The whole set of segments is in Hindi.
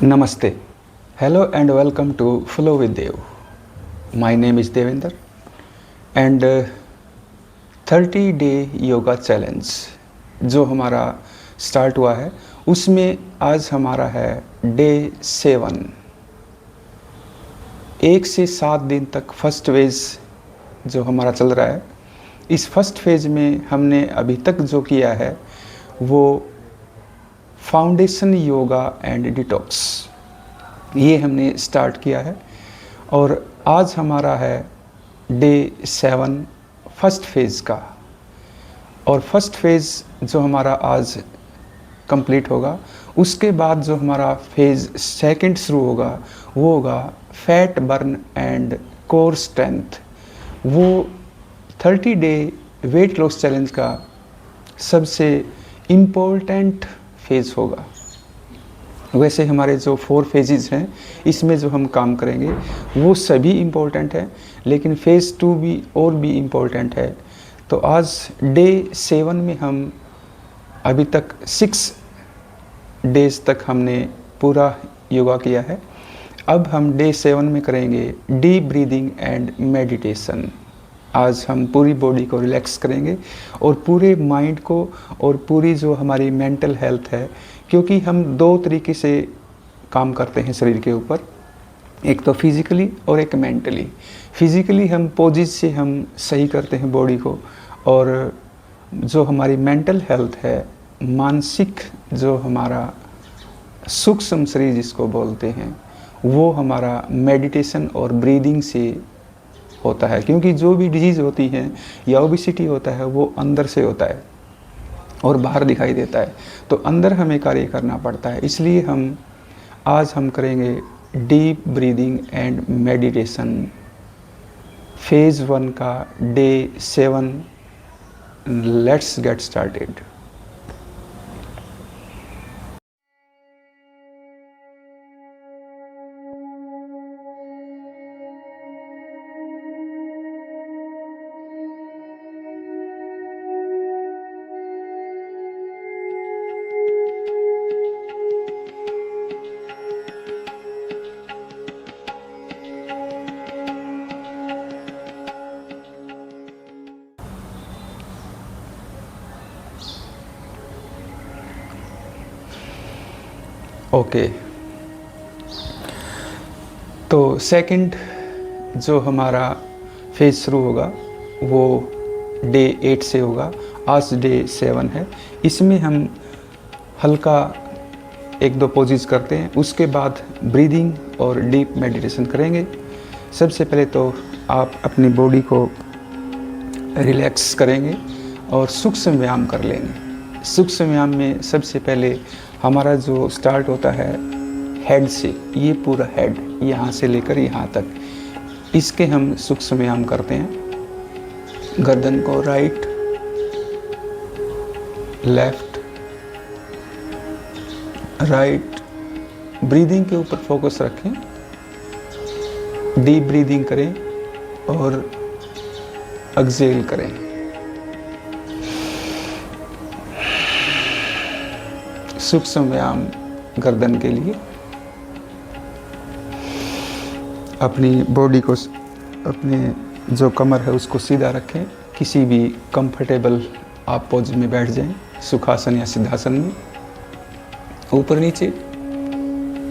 Namaste. Hello and welcome to Flow with Dev. My name is Devinder and 30 Day Yoga Challenge जो हमारा स्टार्ट हुआ है उसमें आज हमारा है डे 7। 1 से 7 दिन तक फर्स्ट फेज जो हमारा चल रहा है। इस फर्स्ट फेज में हमने अभी तक जो किया है वो फाउंडेशन योगा एंड डिटॉक्स ये हमने स्टार्ट किया है और आज हमारा है डे 7 फर्स्ट फेज़ का। और फर्स्ट फेज़ जो हमारा आज कंप्लीट होगा उसके बाद जो हमारा फेज़ सेकंड शुरू होगा वो होगा fat burn and core strength. वो 30 डे वेट लॉस चैलेंज का सबसे इम्पोर्टेंट फेज़ होगा। वैसे हमारे जो 4 फेजेस हैं इसमें जो हम काम करेंगे वो सभी इम्पोर्टेंट है, लेकिन फेज़ 2 भी और भी इम्पोर्टेंट है। तो आज डे 7 में हम अभी तक 6 डेज तक हमने पूरा योगा किया है। अब हम डे 7 में करेंगे डीप ब्रीदिंग एंड मेडिटेशन। आज हम पूरी बॉडी को रिलैक्स करेंगे और पूरे माइंड को और पूरी जो हमारी मेंटल हेल्थ है, क्योंकि हम 2 तरीके से काम करते हैं शरीर के ऊपर, एक तो फिज़िकली और एक मेंटली। फिज़िकली हम पोजिस से हम सही करते हैं बॉडी को, और जो हमारी मेंटल हेल्थ है, मानसिक जो हमारा सूक्ष्म शरीर जिसको बोलते हैं, वो हमारा मेडिटेशन और ब्रीदिंग से होता है। क्योंकि जो भी डिजीज़ होती है या ओबेसिटी होता है वो अंदर से होता है और बाहर दिखाई देता है, तो अंदर हमें कार्य करना पड़ता है। इसलिए आज हम करेंगे deep breathing and meditation phase 1 का day 7। Let's get started. Okay, तो सेकंड जो हमारा फेज शुरू होगा वो डे 8 से होगा। आज डे 7 है। इसमें हम हल्का 1-2 पोजेस करते हैं, उसके बाद ब्रीदिंग और डीप मेडिटेशन करेंगे। सबसे पहले तो आप अपनी बॉडी को रिलैक्स करेंगे और सूक्ष्म व्यायाम कर लेंगे। सूक्ष्म व्यायाम में सबसे पहले हमारा जो स्टार्ट होता है हेड से, ये पूरा हेड यहाँ से लेकर यहाँ तक, इसके हम सूक्ष्म व्यायाम करते हैं। गर्दन को राइट, लेफ्ट, राइट, ब्रीदिंग के ऊपर फोकस रखें, डीप ब्रीदिंग करें और एक्सहेल करें। सूक्ष्म व्यायाम गर्दन के लिए अपनी बॉडी को, अपने जो कमर है उसको सीधा रखें। किसी भी कंफर्टेबल आप पोज में बैठ जाएं, सुखासन या सिद्धासन में, ऊपर नीचे।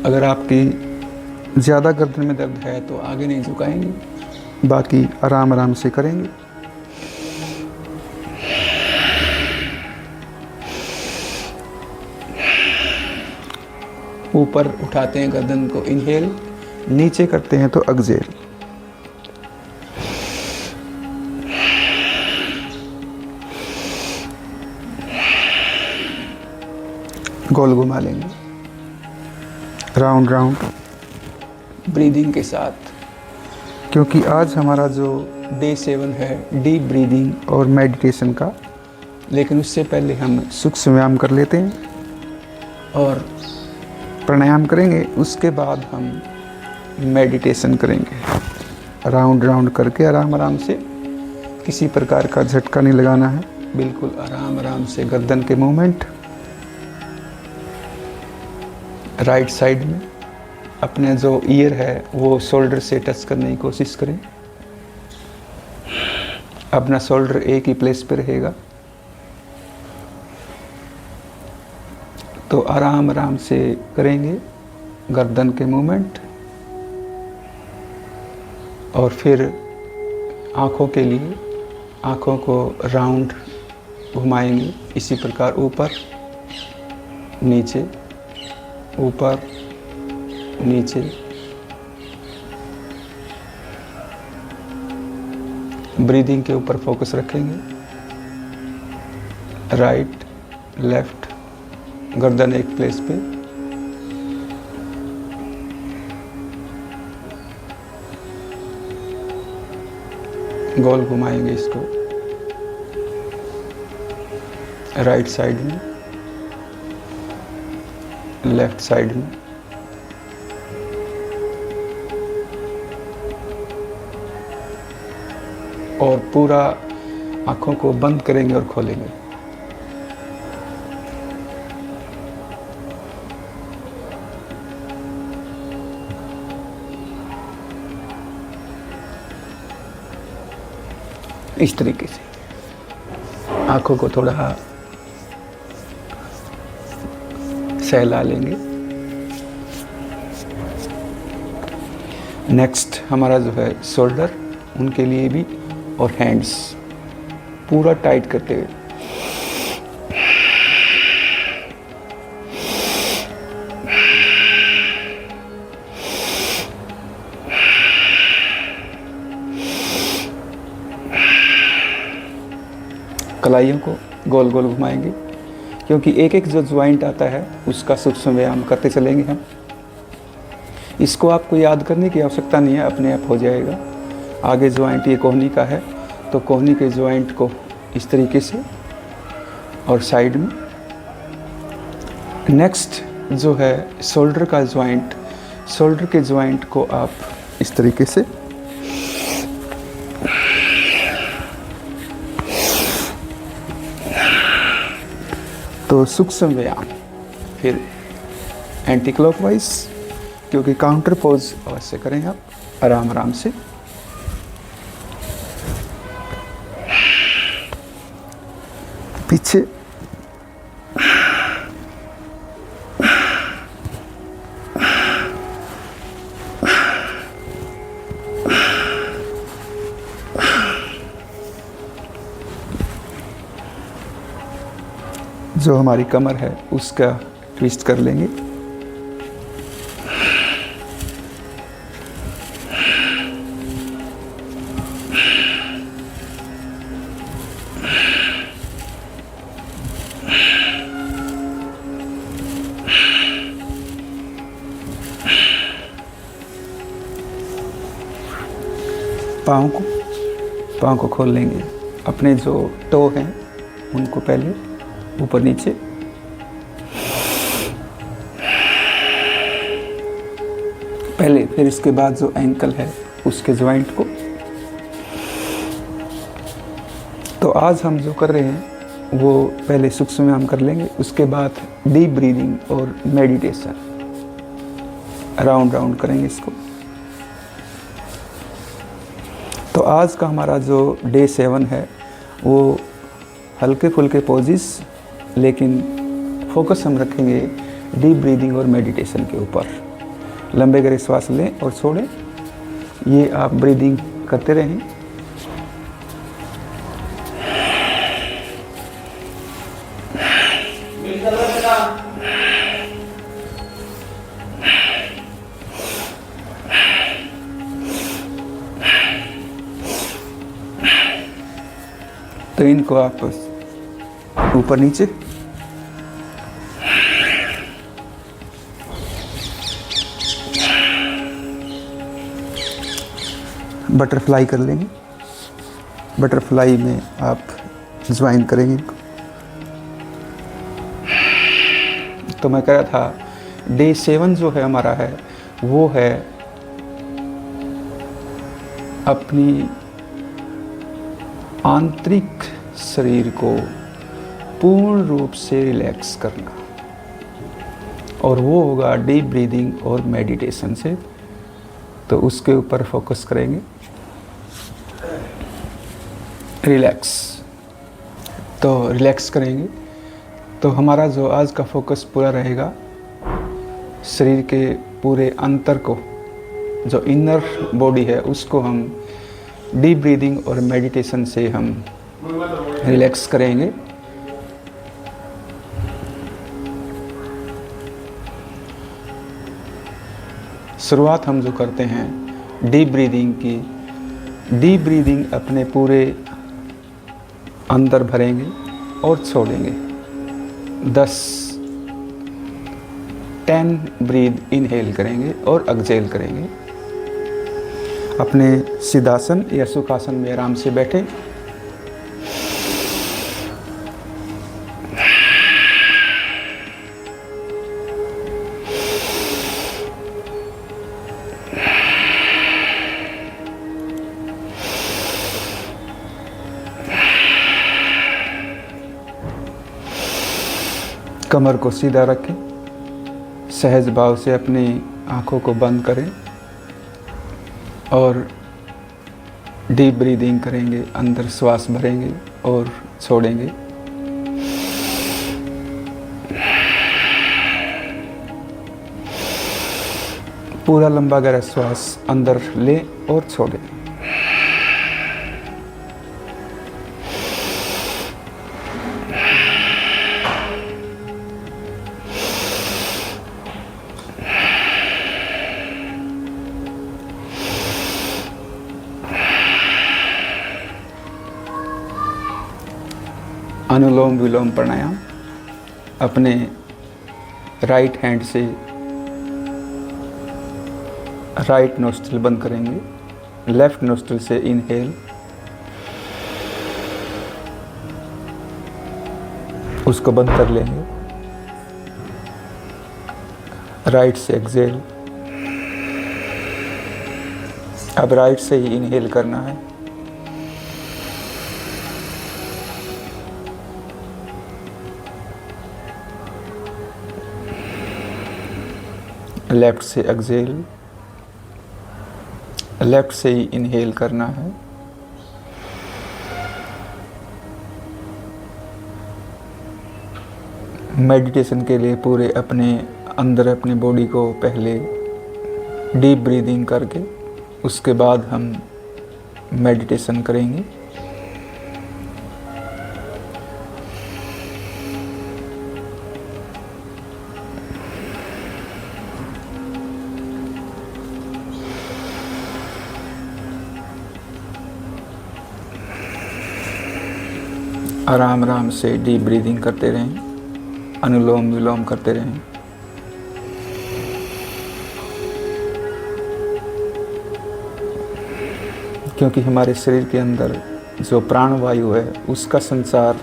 अगर आपकी ज़्यादा गर्दन में दर्द है तो आगे नहीं झुकाएंगे, बाकी आराम आराम से करेंगे। ऊपर उठाते हैं गर्दन को, इनहेल, नीचे करते हैं तो एक्सहेल। गोल घुमा लेंगे राउंड राउंड ब्रीदिंग के साथ, क्योंकि आज हमारा जो डे 7 है डीप ब्रीदिंग और मेडिटेशन का। लेकिन उससे पहले हम सूक्ष्म व्यायाम कर लेते हैं और प्राणायाम करेंगे। उसके बाद हम मेडिटेशन करेंगे। राउंड राउंड करके आराम आराम से, किसी प्रकार का झटका नहीं लगाना है, बिल्कुल आराम आराम से गर्दन के मूवमेंट। राइट साइड में अपने जो ईयर है वो शोल्डर से टच करने की कोशिश करें। अपना शोल्डर एक ही प्लेस पे रहेगा। तो आराम आराम से करेंगे गर्दन के मूवमेंट, और फिर आँखों के लिए आँखों को राउंड घुमाएंगे इसी प्रकार, ऊपर नीचे ऊपर नीचे। ब्रीदिंग के ऊपर फोकस रखेंगे, राइट लेफ्ट, गर्दन एक प्लेस पे। गोल घुमाएंगे इसको, राइट साइड में, लेफ्ट साइड में। और पूरा आँखों को बंद करेंगे और खोलेंगे। इस तरीके से आँखों को थोड़ा सहला लेंगे। नेक्स्ट हमारा जो है शोल्डर, उनके लिए भी, और हैंड्स पूरा टाइट करते हुए। कलाइयों को गोल गोल घुमाएंगे, क्योंकि एक एक जो ज्वाइंट आता है उसका सूक्ष्म व्यायाम करते चलेंगे हम। इसको आपको याद करने की आवश्यकता नहीं है, अपने आप हो जाएगा। आगे ज्वाइंट ये कोहनी का है, तो कोहनी के ज्वाइंट को इस तरीके से, और साइड में। नेक्स्ट जो है शोल्डर का ज्वाइंट, शोल्डर के ज्वाइंट को आप इस तरीके से, तो सूक्ष्म व्यायाम। फिर एंटी क्लॉकवाइज, क्योंकि काउंटर पोज अवश्य करें आप आराम आराम से। पीछे, जो हमारी कमर है उसका ट्विस्ट कर लेंगे। पाँव को खोल लेंगे। अपने जो टो हैं उनको पहले ऊपर नीचे, पहले, फिर इसके बाद जो एंकल है उसके ज्वाइंट को। तो आज हम जो कर रहे हैं वो पहले सूक्ष्म व्यायाम कर लेंगे, उसके बाद डीप ब्रीदिंग और मेडिटेशन, राउंड राउंड करेंगे इसको। तो आज का हमारा जो डे 7 है वो हल्के फुल्के पोजिस, लेकिन फोकस हम रखेंगे डीप ब्रीदिंग और मेडिटेशन के ऊपर। लंबे गहरे श्वास लें और छोड़ें, ये आप ब्रीदिंग करते रहें। तो इनको आप ऊपर नीचे, बटरफ्लाई कर लेंगे। बटरफ्लाई में आप ज्वाइन करेंगे इनको। तो मैं कह रहा था डे 7 जो है हमारा है वो है अपनी आंतरिक शरीर को पूर्ण रूप से रिलैक्स करना। और वो होगा डीप ब्रीदिंग और मेडिटेशन से। तो उसके ऊपर फोकस करेंगे। रिलैक्स, तो रिलैक्स करेंगे। तो हमारा जो आज का फोकस पूरा रहेगा शरीर के पूरे अंतर को, जो इनर बॉडी है उसको हम डीप ब्रीदिंग और मेडिटेशन से हम रिलैक्स करेंगे। शुरुआत हम जो करते हैं डीप ब्रीदिंग की, डीप ब्रीदिंग अपने पूरे अंदर भरेंगे और छोड़ेंगे। 10 ब्रीद इनहेल करेंगे और एक्सहेल करेंगे। अपने सिद्धासन या सुखासन में आराम से बैठे। कमर को सीधा रखें, सहज भाव से अपनी आँखों को बंद करें और डीप ब्रीदिंग करेंगे, अंदर श्वास भरेंगे और छोड़ेंगे। पूरा लंबा गहरा श्वास अंदर लें और छोड़ें। अनुलोम विलोम प्राणायाम। अपने राइट हैंड से राइट नोस्ट्रिल बंद करेंगे, लेफ्ट नोस्ट्रिल से इनहेल, उसको बंद कर लेंगे, राइट से एक्सहेल। अब राइट से ही इनहेल करना है, लेफ्ट से एक्सहेल, लेफ्ट से ही इनहेल करना है। मेडिटेशन के लिए पूरे अपने अंदर अपनी बॉडी को पहले डीप ब्रीदिंग करके उसके बाद हम मेडिटेशन करेंगे। आराम आराम से डीप ब्रीदिंग करते रहें, अनुलोम विलोम करते रहें। क्योंकि हमारे शरीर के अंदर जो प्राणवायु है उसका संचार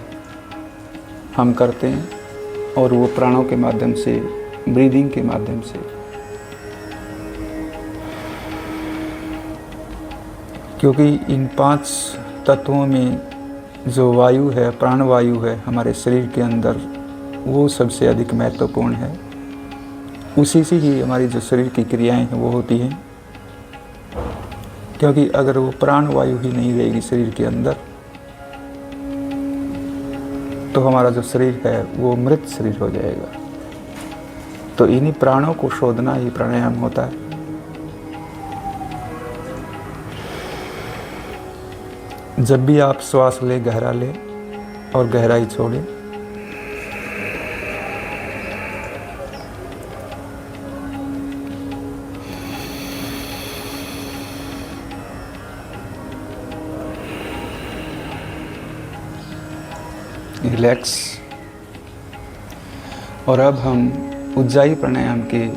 हम करते हैं और वो प्राणों के माध्यम से, ब्रीदिंग के माध्यम से। क्योंकि इन 5 तत्वों में जो वायु है, प्राणवायु है हमारे शरीर के अंदर, वो सबसे अधिक महत्वपूर्ण है। उसी से ही हमारी जो शरीर की क्रियाएं हैं वो होती हैं। क्योंकि अगर वो प्राणवायु ही नहीं रहेगी शरीर के अंदर तो हमारा जो शरीर है वो मृत शरीर हो जाएगा। तो इन्हीं प्राणों को शोधना ही प्राणायाम होता है। जब भी आप श्वास लें, गहरा लें और गहराई छोड़ें। रिलैक्स। और अब हम उज्जाई प्राणायाम के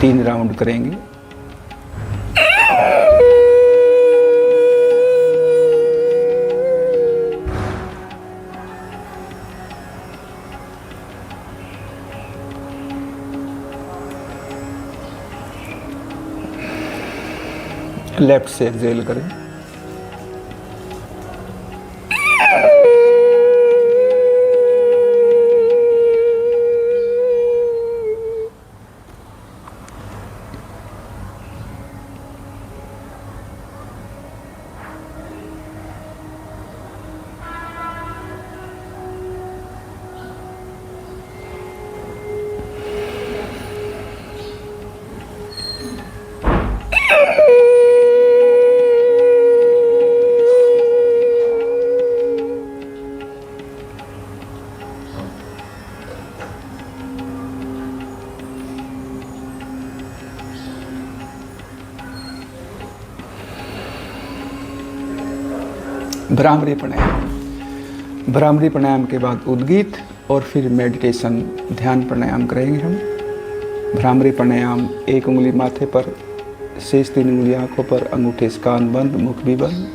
3 राउंड करेंगे। लेफ्ट से एक्सहेल करें, भ्रामरी प्राणायाम। भ्रामरी प्राणायाम के बाद उद्गीत और फिर मेडिटेशन ध्यान प्राणायाम करेंगे हम। भ्रामरी प्राणायाम, एक उंगली माथे पर, शेष 3 उंगली आंखों पर, अंगूठे से कान बंद, मुख भी बंद।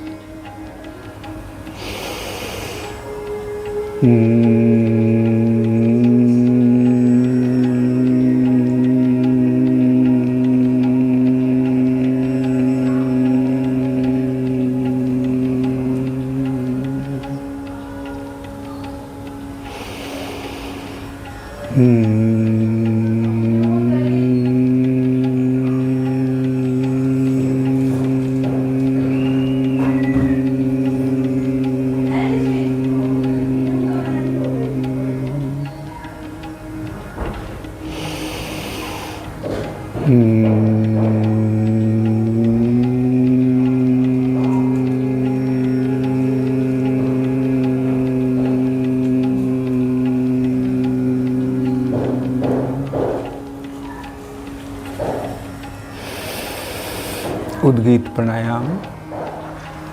उद्गीत प्राणायाम,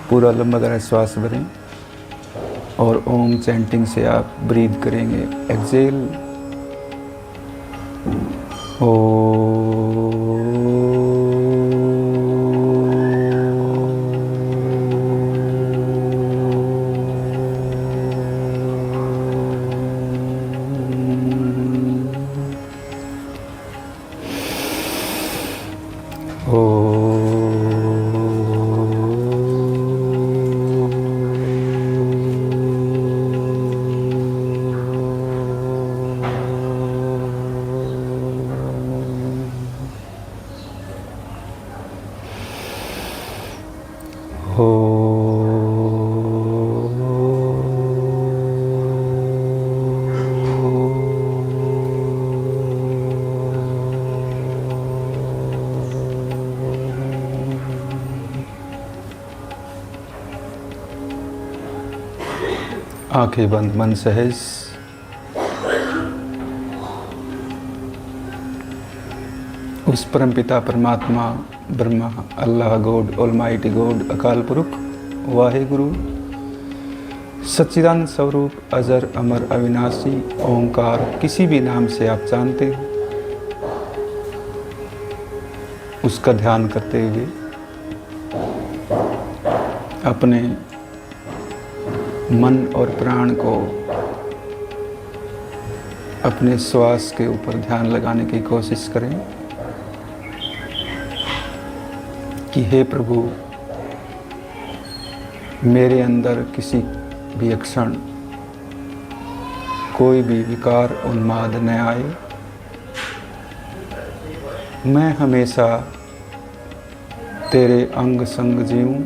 पूरा लंबा तरह श्वास भरें और ओम चैंटिंग से आप ब्रीथ करेंगे। एक्सेल, आंखें बंद, मन सहज। उस परमपिता परमात्मा ब्रह्मा अल्लाह गॉड ऑलमाइटी गॉड अकाल पुरुष वाहेगुरु सच्चिदानंद स्वरूप अजर अमर अविनाशी ओंकार, किसी भी नाम से आप जानते हो, उसका ध्यान करते हुए अपने मन और प्राण को अपने श्वास के ऊपर ध्यान लगाने की कोशिश करें कि हे प्रभु, मेरे अंदर किसी भी क्षण कोई भी विकार उन्माद न आए। मैं हमेशा तेरे अंग संग जीऊं,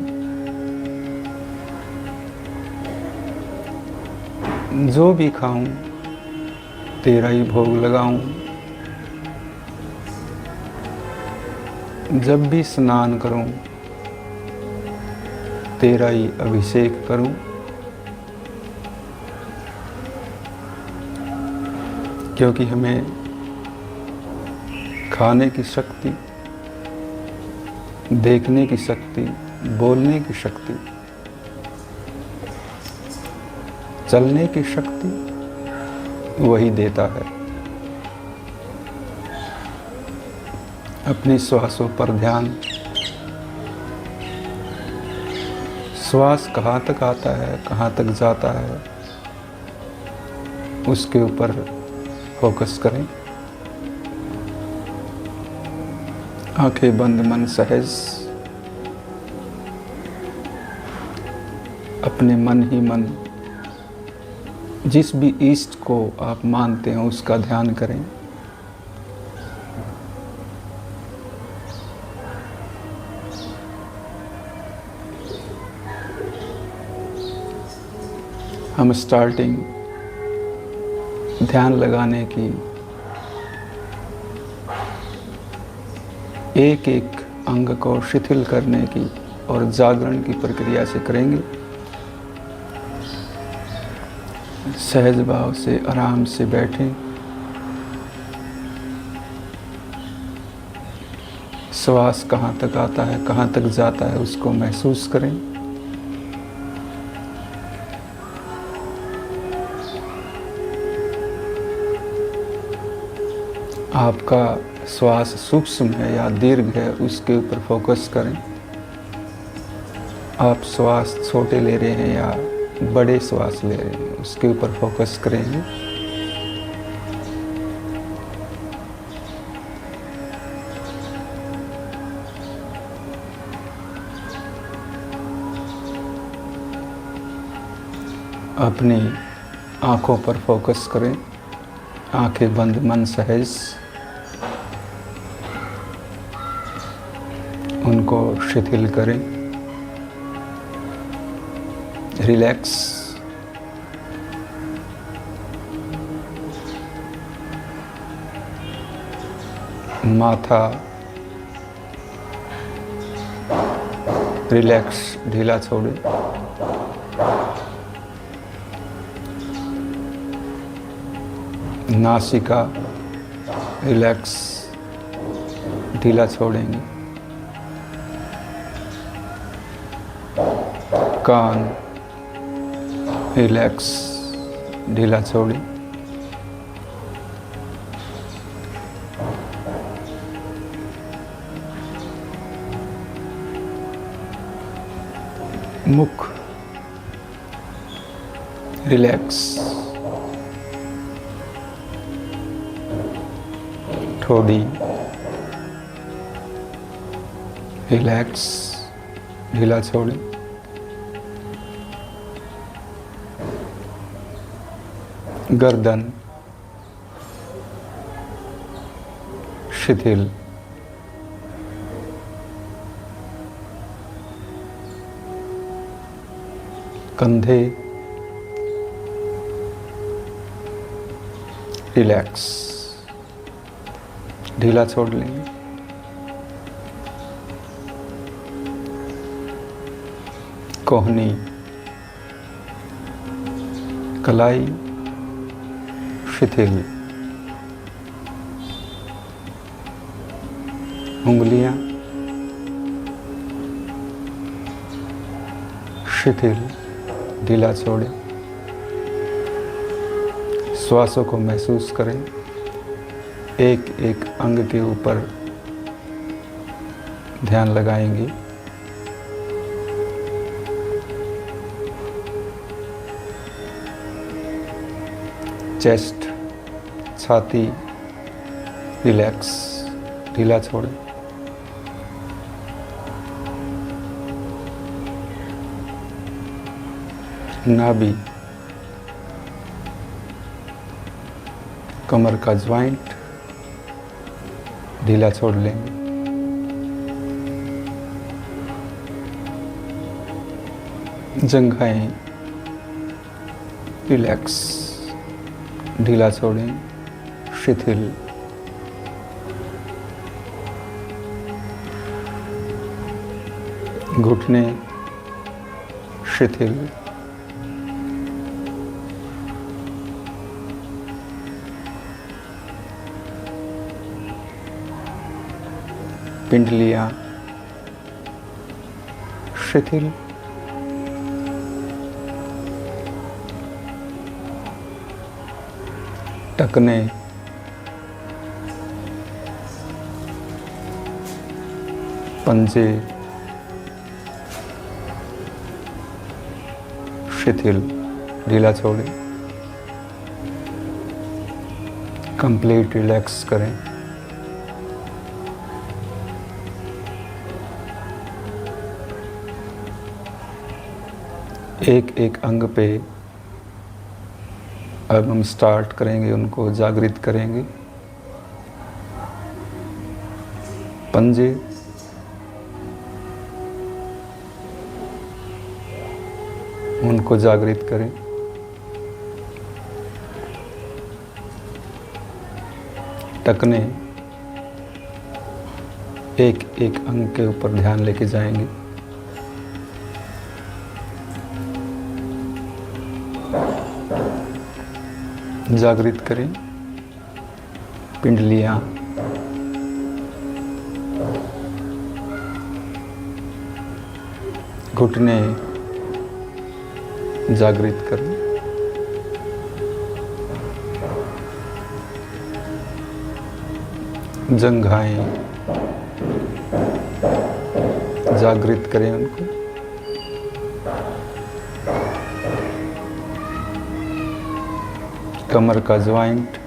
जो भी खाऊं तेरा ही भोग लगाऊं, जब भी स्नान करूं तेरा ही अभिषेक करूं। क्योंकि हमें खाने की शक्ति, देखने की शक्ति, बोलने की शक्ति, चलने की शक्ति वही देता है। अपनी श्वासों पर ध्यान, श्वास कहाँ तक आता है, कहाँ तक जाता है, उसके ऊपर फोकस करें। आंखें बंद, मन सहज। अपने मन ही मन जिस भी ईष्ट को आप मानते हैं उसका ध्यान करें। हम स्टार्टिंग ध्यान लगाने की एक एक अंग को शिथिल करने की और जागरण की प्रक्रिया से करेंगे। सहज भाव से आराम से बैठें। श्वास कहाँ तक आता है, कहाँ तक जाता है, उसको महसूस करें। आपका श्वास सूक्ष्म है या दीर्घ है उसके ऊपर फोकस करें। आप श्वास छोटे ले रहे हैं या बड़े श्वास ले रहे हैं उसके ऊपर फोकस करेंगे। अपनी आँखों पर फोकस करें। आंखें बंद, मन सहज, उनको शिथिल करें, रिलैक्स। माथा रिलैक्स, ढीला छोड़ें। नासिका रिलैक्स, ढीला छोड़ेंगे। कान रिलैक्स, ढीला छोड़ें। मुख रिलैक्स, ठोड़ी रिलैक्स, ढीला छोड़ें। गर्दन शिथिल, कंधे रिलैक्स, ढीला छोड़ लेंगे। कोहनी, कलाई शिथिल, उंगलियां शिथिल, ढीला छोड़ें। श्वासों को महसूस करें। एक एक अंग के ऊपर ध्यान लगाएंगे। चेस्ट, छाती रिलैक्स, ढीला छोड़ें। नाभि, कमर का ज्वाइंट ढीला छोड़ लेंगे। जंघाएं रिलैक्स, ढीला छोड़ें, शिथिल। घुटने शिथिल। पिंडलियां शिथिल। टखने पंजे शिथिल, ढीला छोड़ें। कंप्लीट रिलैक्स करें। एक एक अंग पे अब हम स्टार्ट करेंगे, उनको जागृत करेंगे। पंजे, उनको जागृत करें। टखने एक एक अंग के ऊपर ध्यान लेके जाएंगे। जागृत करें। पिंडलियां घुटने जागृत करें। जंघाएं, जागृत करें उनको। कमर का ज्वाइंट,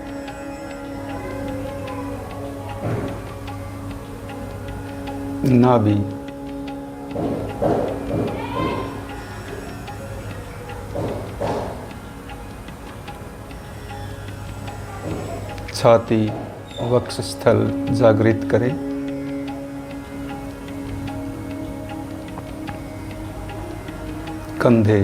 नाभि, छाती, वक्षस्थल जागृत करें। कंधे,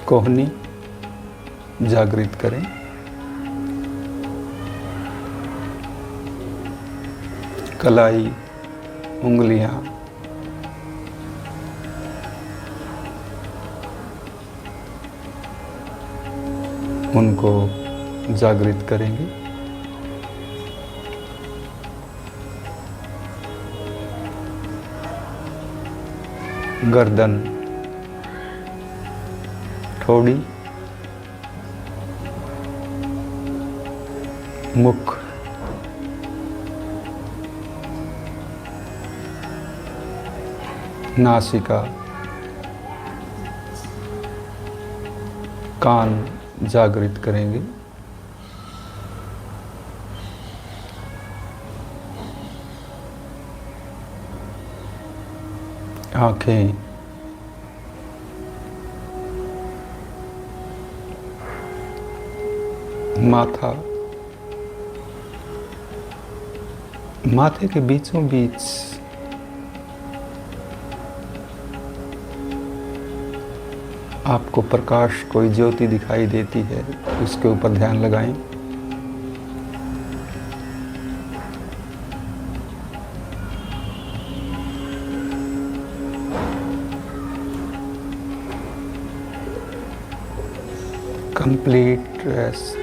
कोहनी जागृत करें। कलाई, उंगलियां, उनको जागृत करेंगे। गर्दन, ठोड़ी, मुख, नासिका, कान जागृत करेंगे। आँखें, माथा, माथे के बीचों बीच आपको प्रकाश, कोई ज्योति दिखाई देती है, उसके ऊपर ध्यान लगाएं। Complete rest.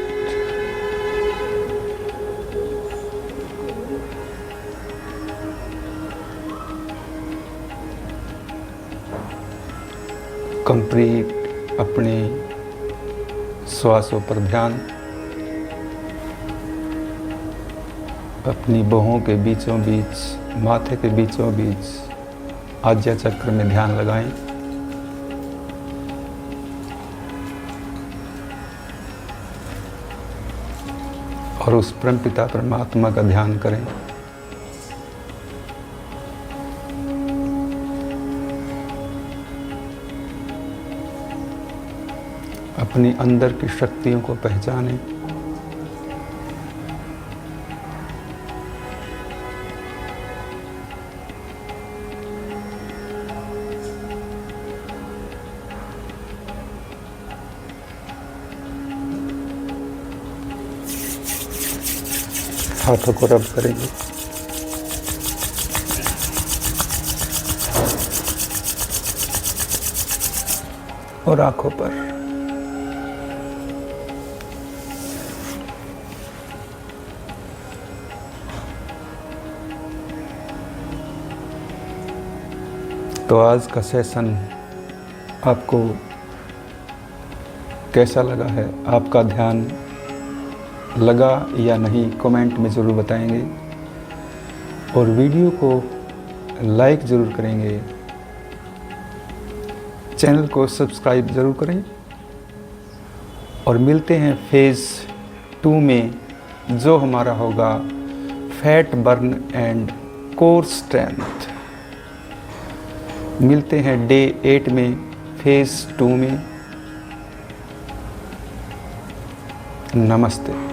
कंप्लीट अपने श्वासों पर ध्यान, अपनी बाहों के बीचों बीच, माथे के बीचों बीच आज्ञा चक्र में ध्यान लगाएं। और उस परमपिता परमात्मा का ध्यान करें। अपनी अंदर की शक्तियों को पहचानें। हाथों को रब करेंगे। और आंखों पर। तो आज का सेशन आपको कैसा लगा है? आपका ध्यान लगा या नहीं, कमेंट में ज़रूर बताएंगे। और वीडियो को लाइक ज़रूर करेंगे, चैनल को सब्सक्राइब ज़रूर करें। और मिलते हैं फेज़ 2 में, जो हमारा होगा fat burn and core strength. मिलते हैं डे 8 में, फेज़ 2 में। नमस्ते।